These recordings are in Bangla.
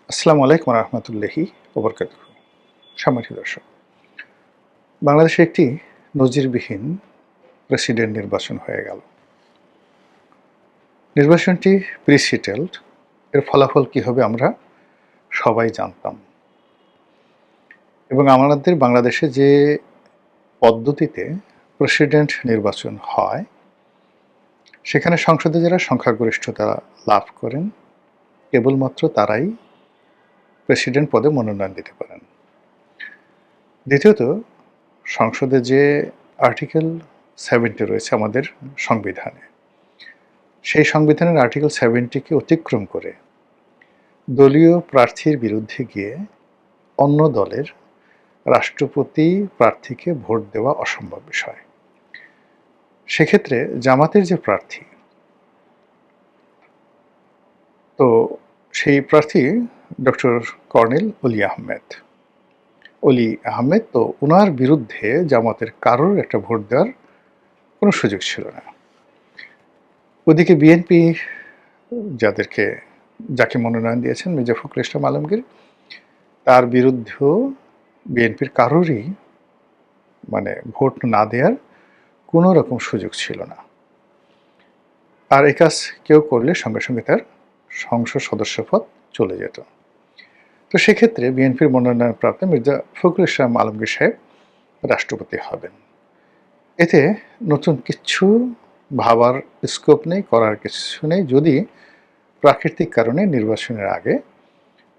আসসালামু আলাইকুম রহমতুল্লাহি ওবরকাতুহু। সম্মানিত দর্শক, বাংলাদেশে একটি নজিরবিহীন প্রেসিডেন্ট নির্বাচন হয়ে গেল। নির্বাচনটি প্রি-সিটেলড, এর ফলাফল কী হবে আমরা সবাই জানতাম, এবং আমাদের বাংলাদেশে যে পদ্ধতিতে প্রেসিডেন্ট নির্বাচন হয় সেখানে সংসদে যারা সংখ্যাগরিষ্ঠতা লাভ করেন কেবলমাত্র তারাই প্রেসিডেন্ট পদে মনোনয়ন দিতে পারেন। দ্বিতীয়ত, সংসদে যে আর্টিকেল 70 রয়েছে আমাদের সংবিধানে, সেই সংবিধানের আর্টিকেল 70-কে অতিক্রম করে দলীয় প্রার্থীর বিরুদ্ধে গিয়ে অন্য দলের রাষ্ট্রপতি প্রার্থীকে ভোট দেওয়া অসম্ভব বিষয়। সেক্ষেত্রে জামাতের যে প্রার্থী, তো সেই প্রার্থী ডক্টর কর্নেল অলি আহমেদ, তো ওনার বিরুদ্ধে জামাতের কারোর একটা ভোট দেওয়ার কোনো সুযোগ ছিল না। ওদিকে বিএনপি যাকে মনোনয়ন দিয়েছেন মির্জা ফখরুল ইসলাম আলমগীর, তার বিরুদ্ধেও বিএনপির কারোরই ভোট না দেওয়ার কোনো রকম সুযোগ ছিল না। আর এই কাজ কেউ করলে সঙ্গে সঙ্গে তার সংসদ সদস্যপদ চলে যেত। তো সেক্ষেত্রে বিএনপির মনোনয়নপ্রাপ্ত মির্জা ফখরুল ইসলাম আলমগীর সাহেব রাষ্ট্রপতি হবেন। এতে নতুন কিছু ভাবার স্কোপ নেই, করার কিছু নেই, যদি প্রাকৃতিক কারণে নির্বাচনের আগে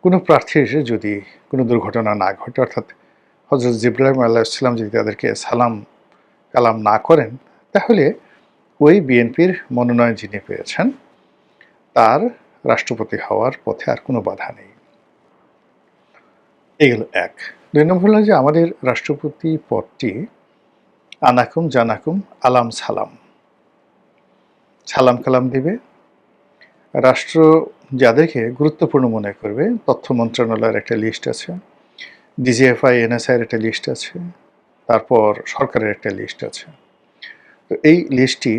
কোনো প্রার্থীর যদি কোনো দুর্ঘটনা না ঘটে, অর্থাৎ হযরত জিবরাইল আলাইহিস সালাম যদি তাদেরকে সালাম কালাম না করেন, তাহলে ওই বিএনপির মনোনয়ন যিনি পেয়েছেন তার রাষ্ট্রপতি হওয়ার পথে আর কোনো বাধা নেই। এগুলো এক। ২ নম্বর হলো যে আমাদের রাষ্ট্রপতি পদটি আনাকুম জানাকুম আলাম সালাম, সালাম কালাম দিবে। রাষ্ট্র যাদেরকে গুরুত্বপূর্ণ মনে করবে, তথ্য মন্ত্রণালয়ের একটা লিস্ট আছে, ডিজিএফআই এনএসআইয়ের একটা লিস্ট আছে, তারপর সরকারের একটা লিস্ট আছে। তো এই লিস্টটি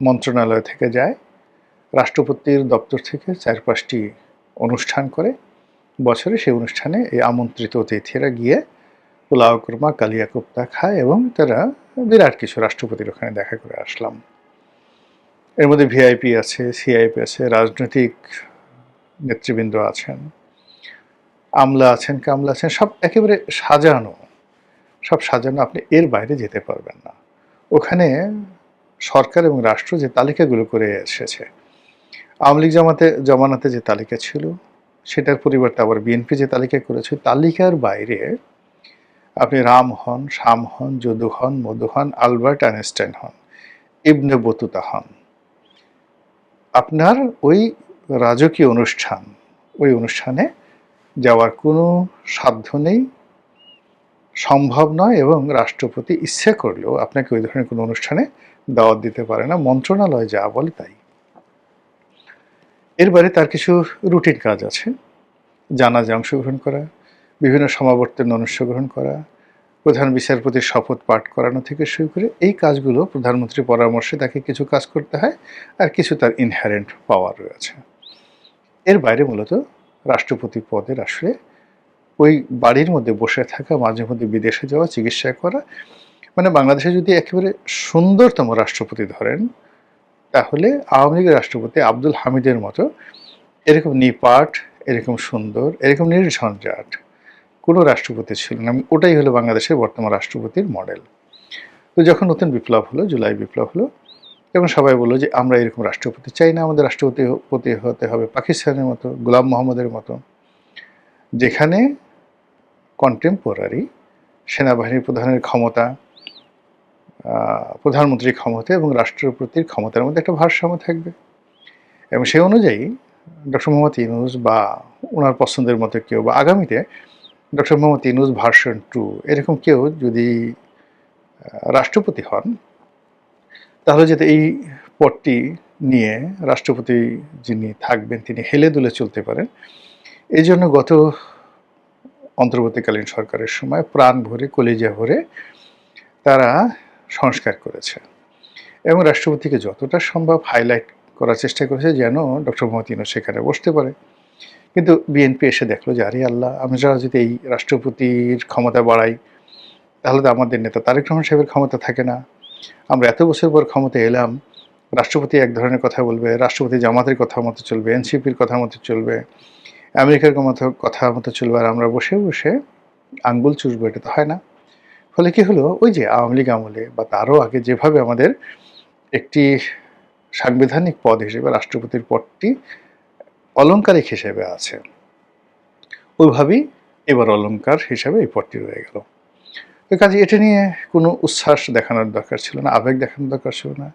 মন্ত্রণালয় থেকে যায়, রাষ্ট্রপতির দপ্তর থেকে ৪-৫টি অনুষ্ঠান করে বছরে, সেই অনুষ্ঠানে এই আমন্ত্রিত অতিথিরা গিয়ে পোলাও কুরমা কালিয়া কোপ্তা খায় এবং তারা বিরাট কিছু রাষ্ট্রপতির ওখানে দেখা করে আসলাম। এর মধ্যে ভিআইপি আছে, সিআইপি আছে, রাজনৈতিক নেতৃবৃন্দ আছেন, আমলা আছেন, কামলা আছেন, সব একেবারে সাজানো, সব সাজানো। আপনি এর বাইরে যেতে পারবেন না। ওখানে সরকার এবং রাষ্ট্র যে তালিকাগুলো করে এসেছে, আওয়ামী লীগ জমানাতে যে তালিকা ছিল সেটার পরিবর্তে আবার বিএনপি যে তালিকা করেছে, তালিকার বাইরে আপনি রাম হন, শাম হন, যদু হন, মধু হন, আলবার্ট আইনস্টাইন হন, ইবনে বতুতা হন, আপনার ওই রাজকীয় অনুষ্ঠান, ওই অনুষ্ঠানে যাওয়ার কোনো সাধ্য নেই, সম্ভব নয়, এবং রাষ্ট্রপতি ইচ্ছে করলেও আপনাকে ওই ধরনের কোনো অনুষ্ঠানে দাওয়াত দিতে পারে না। মন্ত্রণালয় যা বলে তাই। এর বাইরে তার কিছু রুটিন কাজ আছে, জানাজায় অংশগ্রহণ করা, বিভিন্ন সমাবর্তনে অংশগ্রহণ করা, প্রধান বিচারপতির শপথ পাঠ করানো থেকে শুরু করে এই কাজগুলো প্রধানমন্ত্রীর পরামর্শে তাকে কিছু কাজ করতে হয়, আর কিছু তার ইনহেরেন্ট পাওয়ার রয়েছে। এর বাইরে মূলত রাষ্ট্রপতি পদের আসলে ওই বাড়ির মধ্যে বসে থাকা, মাঝে মধ্যে বিদেশে যাওয়া, চিকিৎসা করা, বাংলাদেশে যদি একেবারে সুন্দরতম রাষ্ট্রপতি ধরেন, তাহলে আওয়ামী লীগের রাষ্ট্রপতি আব্দুল হামিদের মতো এরকম নিপাট, এরকম সুন্দর, এরকম নির্ঝঞ্ঝাট কোনো রাষ্ট্রপতি ছিল না। ওটাই হলো বাংলাদেশের বর্তমান রাষ্ট্রপতির মডেল। তো যখন নতুন বিপ্লব হলো, জুলাই বিপ্লব হলো, তখন সবাই বললো যে আমরা এরকম রাষ্ট্রপতি চাই না, আমাদের রাষ্ট্রপতি হতে হবে পাকিস্তানের মতো, গোলাম মোহাম্মদের মতো, যেখানে কন্টেম্পোরারি সেনাবাহিনী প্রধানের ক্ষমতা, প্রধানমন্ত্রীর ক্ষমতা এবং রাষ্ট্রপতির ক্ষমতার মধ্যে একটা ভারসাম্য থাকবে। এবং সেই অনুযায়ী ডক্টর মোহাম্মদ ইউনূস বা ওনার পছন্দের মতো কেউ, বা আগামীতে ডক্টর মোহাম্মদ ইউনূস ভার্সন 2 এরকম কেউ যদি রাষ্ট্রপতি হন, তাহলে যাতে এই পদটি নিয়ে রাষ্ট্রপতি যিনি থাকবেন তিনি হেলে দুলে চলতে পারেন, এই জন্য গত অন্তর্বর্তীকালীন সরকারের সময় প্রাণ ভরে, কলিজা ভরে তারা সংস্কার করেছে এবং রাষ্ট্রপতিকে যতটা সম্ভব হাইলাইট করার চেষ্টা করেছে যেন ডক্টর মোহাম্মদ ইউনূস সেখানে বসতে পারে। কিন্তু বিএনপি এসে দেখলো যে আরে আল্লাহ, আমরা যদি এই রাষ্ট্রপতির ক্ষমতা বাড়াই তাহলে তো আমাদের নেতা তারেক রহমান সাহেবের ক্ষমতা থাকে না। আমরা এত বছর পর ক্ষমতায় এলাম, রাষ্ট্রপতি এক ধরনের কথা বলবে, রাষ্ট্রপতি জামাতের কথা মতো চলবে, এনসিপির কথা মতো চলবে, আমেরিকার কথা মতো চলবে, আর আমরা বসে বসে আঙ্গুল চুষবো, এটা তো হয় না। ফলে কি হলো, ওই যে আওয়ামী লীগ আমলে বা তারও আগে যেভাবে আমাদের একটি সাংবিধানিক পদ হিসেবে রাষ্ট্রপতির পদটি অলংকারিক হিসেবে আছে, ওইভাবেই এবার অলংকার হিসেবে এই পদটি রয়ে গেল। তো কাজে এটা নিয়ে কোনো উচ্ছ্বাস দেখানোর দরকার ছিল না, আবেগ দেখানোর দরকার ছিল না,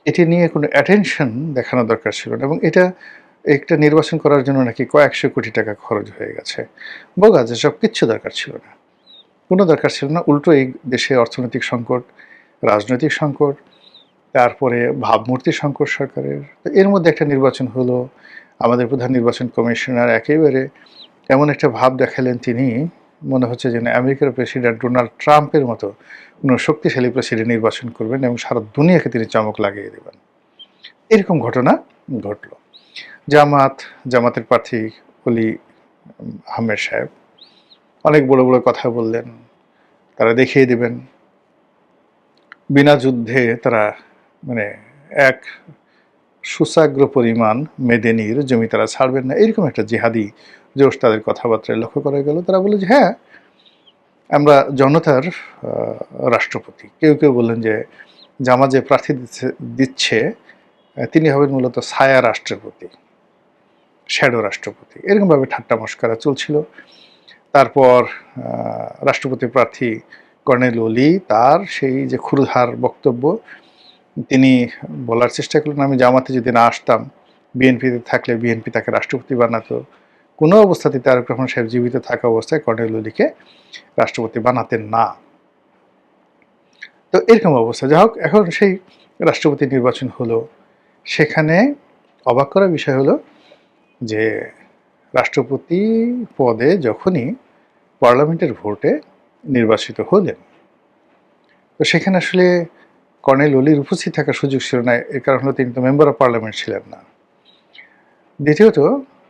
এটি নিয়ে কোনো অ্যাটেনশন দেখানোর দরকার ছিল না। এবং এটা একটা নির্বাচন করার জন্য নাকি কয়েকশো কোটি টাকা খরচ হয়ে গেছে, বোগা, যেসব কিচ্ছু দরকার ছিল না, কোনো দরকার ছিল না। উল্টো এই দেশে অর্থনৈতিক সংকট, রাজনৈতিক সংকট, তারপরে ভাবমূর্তি সংকট সরকারের, তো এর মধ্যে একটা নির্বাচন হলো। আমাদের প্রধান নির্বাচন কমিশনার একেবারে এমন একটা ভাব দেখালেন, তিনি মনে হচ্ছে যেন আমেরিকার প্রেসিডেন্ট ডোনাল্ড ট্রাম্পের মতো কোনো শক্তিশালী প্রেসিডেন্ট নির্বাচন করবেন এবং সারা দুনিয়াকে তিনি চমক লাগিয়ে দেবেন। এরকম ঘটনা ঘটল। জামাতের প্রার্থী অলি আহমেদ সাহেব অনেক বড় বড় কথা বললেন, তারা দেখিয়ে দেবেন বিনা যুদ্ধে তারা মানে এক সুসাগ্র পরিমাণ মেদেনির জমি তারা ছাড়বেন না, এরকম একটা জিহাদি জোশ তাদের কথাবার্তায় লক্ষ্য করা গেল। তারা বলে যে হ্যাঁ, আমরা জনতার রাষ্ট্রপতি। কেউ কেউ বললেন যে জামাত যে প্রার্থী দিচ্ছে তিনি হবেন মূলত ছায়া রাষ্ট্রপতি, শ্যাডো রাষ্ট্রপতি, এরকমভাবে ঠাট্টা মশকরা চলছিল। তারপর রাষ্ট্রপতি প্রার্থী কর্নেল ওলি তার সেই যে ক্ষুরধার বক্তব্য, তিনি বলার চেষ্টা করলেন আমি জামাতে যদি না আসতাম, বিএনপিতে থাকলে বিএনপি তাকে রাষ্ট্রপতি বানাতো, কোনো অবস্থাতে তারেক রহমান সাহেব জীবিত থাকা অবস্থায় কর্নেল ওলিকে রাষ্ট্রপতি বানাতেন না। তো এরকম অবস্থা, যা হোক, এখন সেই রাষ্ট্রপতি নির্বাচন হলো। সেখানে অবাক করার বিষয় হলো যে রাষ্ট্রপতি পদে যখনই পার্লামেন্টের ভোটে নির্বাচিত হলেন, তো সেখানে আসলে কর্নেল ওলির উপস্থিত থাকার সুযোগ ছিল না, এর কারণ হলো তিনি তো মেম্বার অফ পার্লামেন্ট ছিলেন না। দ্বিতীয়ত,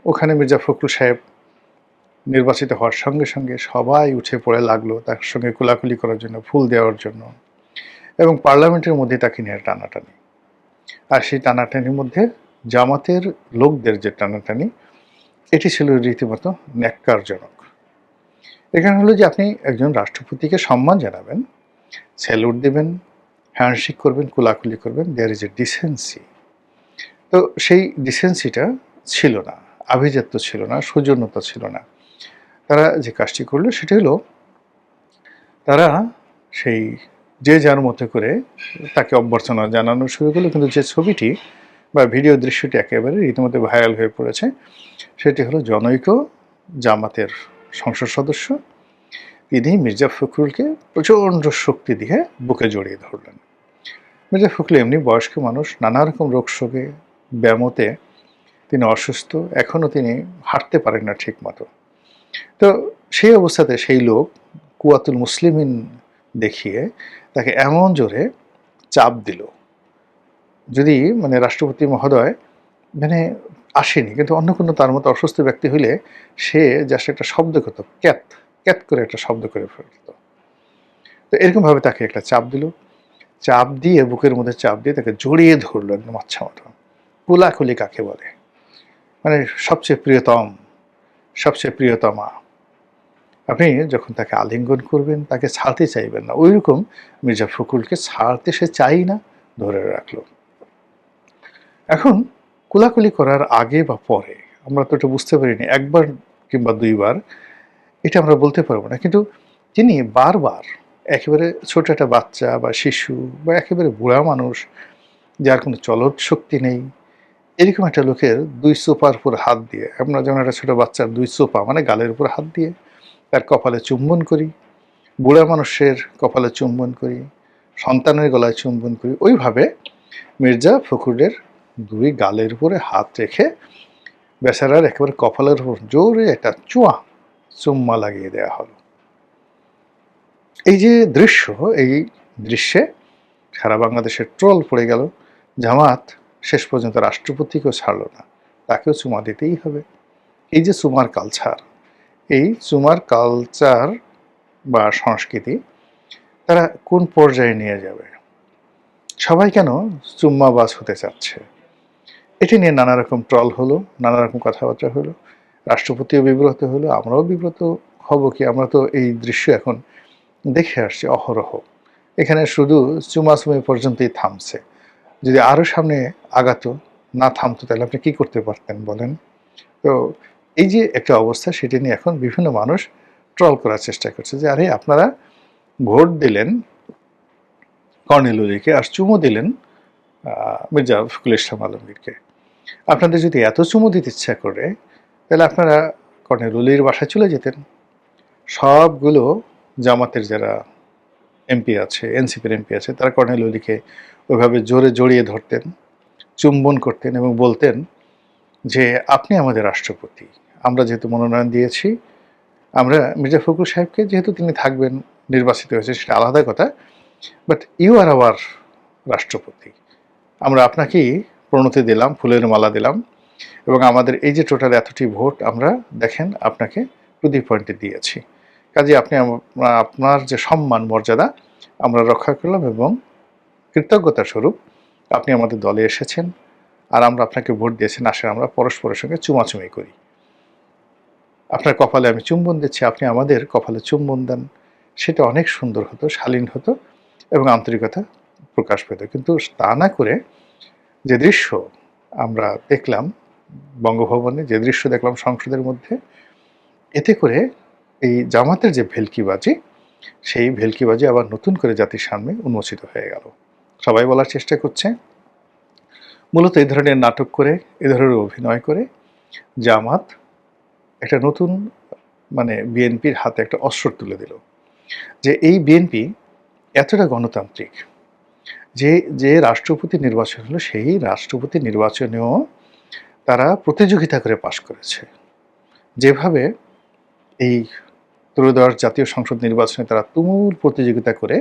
ওখানে মির্জা ফখরুল সাহেব নির্বাচিত হওয়ার সঙ্গে সঙ্গে সবাই উঠে পড়ে লাগলো তার সঙ্গে কোলাকুলি করার জন্য, ফুল দেওয়ার জন্য, এবং পার্লামেন্টের মধ্যে তাকে নিয়ে টানাটানি। আর সেই টানাটানির মধ্যে জামাতের লোকদের যে টানাটানি, এটি ছিল রীতিমতো ন্যাক্কারজনক। এখানে হলো যে আপনি একজন রাষ্ট্রপতিকে সম্মান জানাবেন, স্যালুট দেবেন, হ্যান্ডশেক করবেন, কোলাকুলি করবেন, দেয়ার ইজ এ ডিসেন্সি। তো সেই ডিসেন্সিটা ছিল না, আভিজাত্য ছিল না, সৌজন্যতা ছিল না। তারা যে কাজটি করলো সেটা হলো তারা সেই যে যার মতো করে তাকে অভ্যর্থনা জানানো শুরু করলো। কিন্তু যে ছবিটি বা ভিডিও দৃশ্যটি একেবারে রীতিমতো ভাইরাল হয়ে পড়েছে, সেটি হলো জনৈক জামাতের সংসদ সদস্য, তিনি মির্জা ফখরুলকে প্রচণ্ড শক্তি দিয়ে বুকে জড়িয়ে ধরলেন। মির্জা ফখরুল এমনি বয়স্ক মানুষ, নানা রকম রোগ শোকে, ব্যামোতে তিনি অসুস্থ, এখনও তিনি হাঁটতে পারেন না ঠিক মতো। তো সেই অবস্থাতে সেই লোক কুয়াতুল মুসলিমিন দেখিয়ে তাকে এমন জোরে চাপ দিল, যদি মানে রাষ্ট্রপতি মহোদয় মানে আসেনি, কিন্তু অন্য কোনো তার মতো অসুস্থ ব্যক্তি হইলে সে জাস্ট একটা শব্দ করত, ক্যাত ক্যাত করে একটা শব্দ করে ফেলত। তো এরকমভাবে তাকে একটা চাপ দিল, চাপ দিয়ে বুকের মধ্যে চাপ দিয়ে তাকে জড়িয়ে ধরলো একদম আচ্ছা মতো। কোলাকুলি কাকে বলে, মানে সবচেয়ে প্রিয়তম, সবচেয়ে প্রিয়তমা, আপনি যখন তাকে আলিঙ্গন করবেন তাকে ছাড়তে চাইবেন না, ওই রকম মির্জা ফখরুলকে ছাড়তে সে চাই না, ধরে রাখলো। এখন কোলাকুলি করার আগে বা পরে আমরা তো এটা বুঝতে পারিনি, একবার কিংবা দুইবার এটা আমরা বলতে পারবো না, কিন্তু তিনি বারবার একেবারে ছোট একটা বাচ্চা বা শিশু বা একেবারে বুড়া মানুষ যার কোনো চলৎ শক্তি নেই, এরকম একটা লোকের দুই সোপার উপর হাত দিয়ে, আমরা যেমন একটা ছোটো বাচ্চার দুই সোপা মানে গালের উপর হাত দিয়ে তার কপালে চুম্বন করি, বুড়া মানুষের কপালে চুম্বন করি, সন্তানের গলায় চুম্বন করি, ওইভাবে মির্জা ফখরুলের দুই গালের উপরে হাত রেখে বেচারার একেবারে কপালের উপর জোরে একটা চুম্মা লাগিয়ে দেওয়া হলো। এই যে দৃশ্য, এই দৃশ্যে সারা বাংলাদেশের ট্রল পড়ে গেল। জামাত শেষ পর্যন্ত রাষ্ট্রপতিকেও ছাড়ল না, তাকেও চুমা দিতেই হবে। এই যে চুমার কালচার, এই চুমার কালচার বা সংস্কৃতি তারা কোন পর্যায়ে নিয়ে যাবে? সবাই কেন চুম্মাবাজ হতে চাচ্ছে? এটি নিয়ে নানা রকম ট্রল হলো, নানা রকম কথাবার্তা হলো, রাষ্ট্রপতিও বিব্রত হলো, আমরাও বিব্রত হব কি? আমরা তো এই দৃশ্য এখন দেখে আসছি অহরহ। এখানে শুধু চুমাচুমি পর্যন্তই থামছে। যদি আরও সামনে আগাতো, না থামতো, তাহলে আপনি কী করতে পারতেন বলেন? তো এই যে একটা অবস্থা, সেটি নিয়ে এখন বিভিন্ন মানুষ ট্রল করার চেষ্টা করছে যে, আরে আপনারা ভোট দিলেন কর্নেল ওলিকে আর চুমো দিলেন মির্জা ফখরুল ইসলাম আলমগীরকে। আপনাদের যদি এত চুমো দিতে ইচ্ছা করে, তাহলে আপনারা কর্নেল ওলির বাসায় চলে যেতেন। সবগুলো জামাতের যারা এমপি আছে, এনসিপির এমপি আছে, তারা কর্নেল ওলিকে ওইভাবে জোরে জড়িয়ে ধরতেন, চুম্বন করতেন এবং বলতেন যে, আপনি আমাদের রাষ্ট্রপতি, আমরা যেহেতু মনোনয়ন দিয়েছি, আমরা মির্জা ফখরুল সাহেবকে, যেহেতু তিনি থাকবেন, নির্বাচিত হয়েছে সেটা আলাদা কথা, বাট ইউ আর আওয়ার রাষ্ট্রপতি, আমরা আপনাকেই প্রণতি দিলাম, ফুলের মালা দিলাম, এবং আমাদের এই যে টোটাল এতটি ভোট আমরা দেখেন আপনাকে প্রদীপ পয়েন্টে দিয়েছি। কাজে আপনি আপনার যে সম্মান মর্যাদা আমরা রক্ষা করলাম, এবং কৃতজ্ঞতা স্বরূপ আপনি আমাদের দলে এসেছেন, আর আমরা আপনাকে ভোট দিয়েছেন, আসলে আমরা পরস্পরের সঙ্গে চুমাচুমি করি। আপনার কপালে আমি চুম্বন দিচ্ছি, আপনি আমাদের কপালে চুম্বন দেন। সেটা অনেক সুন্দর হতো, শালীন হতো এবং আন্তরিকতা প্রকাশ পেত। কিন্তু তা না করে যে দৃশ্য আমরা দেখলাম বঙ্গভবনে, যে দৃশ্য দেখলাম সংসদের মধ্যে, এতে করে এই জামাতের যে ভেলকিবাজি, সেই ভেলকিবাজি আবার নতুন করে জাতির সামনে উন্মোচিত হয়ে গেল। সবাই বলার চেষ্টা করছে, মূলত এই ধরনের নাটক করে, এ ধরনের অভিনয় করে জামাত একটা নতুন বিএনপির হাতে একটা অস্ত্র তুলে দিল, যে এই বিএনপি এতটা গণতান্ত্রিক যে যে রাষ্ট্রপতি নির্বাচন হলো, সেই রাষ্ট্রপতি নির্বাচনেও তারা প্রতিযোগিতা করে পাশ করেছে। যেভাবে এই ত্রয়োদশ জাতীয় সংসদ নির্বাচনে তারা তুমুল প্রতিযোগিতা করে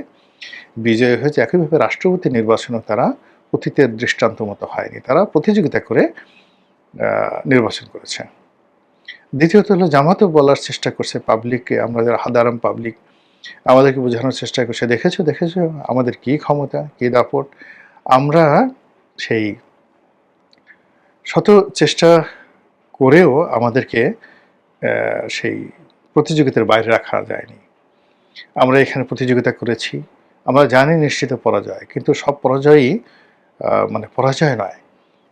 বিজয়ী হয়েছে, একইভাবে রাষ্ট্রপতি নির্বাচনেও তারা অতীতের দৃষ্টান্ত মতো হয়নি, তারা প্রতিযোগিতা করে নির্বাচন করেছে। দ্বিতীয়ত হলো, জামাতও বলার চেষ্টা করছে পাবলিককে, আমরা যারা সাধারণ পাবলিক, আমাদেরকে বোঝানোর চেষ্টা করছে, দেখেছো দেখেছো আমাদের কী ক্ষমতা, কী দাপট, আমরা সেই শত চেষ্টা করেও আমাদেরকে সেই প্রতিযোগিতার বাইরে রাখা যায়নি। আমরা এখানে প্রতিযোগিতা করেছি, আমরা জানি নিশ্চিত পরাজয়, কিন্তু সব পরাজয়ই পরাজয় নয়।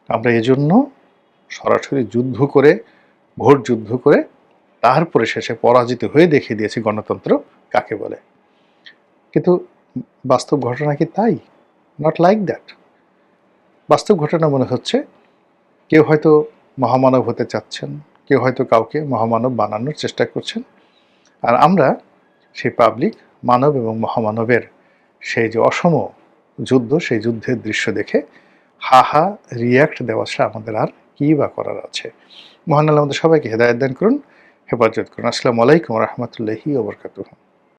আমরা এজন্য সরাসরি যুদ্ধ করে, ভোট যুদ্ধ করে, তারপরে শেষে পরাজিত হয়ে দেখিয়ে দিয়েছি গণতন্ত্র কাকে বলে। কিন্তু বাস্তব ঘটনা কি তাই? Not like that. বাস্তব ঘটনা মনে হচ্ছে কেউ হয়তো মহামানব হতে চাচ্ছেন, কেউ হয়তো কাউকে মহামানব বানানোর চেষ্টা করছেন, আর আমরা সেই পাবলিক মানব এবং মহামানবের সেই যে অসম যুদ্ধ, সেই যুদ্ধের দৃশ্য দেখে হা হা রিয়্যাক্ট দেওয়া ছাড়া আমাদের আর কী বা করার আছে। মহান আল্লাহ আমাদের সবাইকে হেদায়েত দান করুন, হেফাজত করুন। আসসালামু আলাইকুম ওয়া রাহমাতুল্লাহি ওয়া বারাকাতুহু।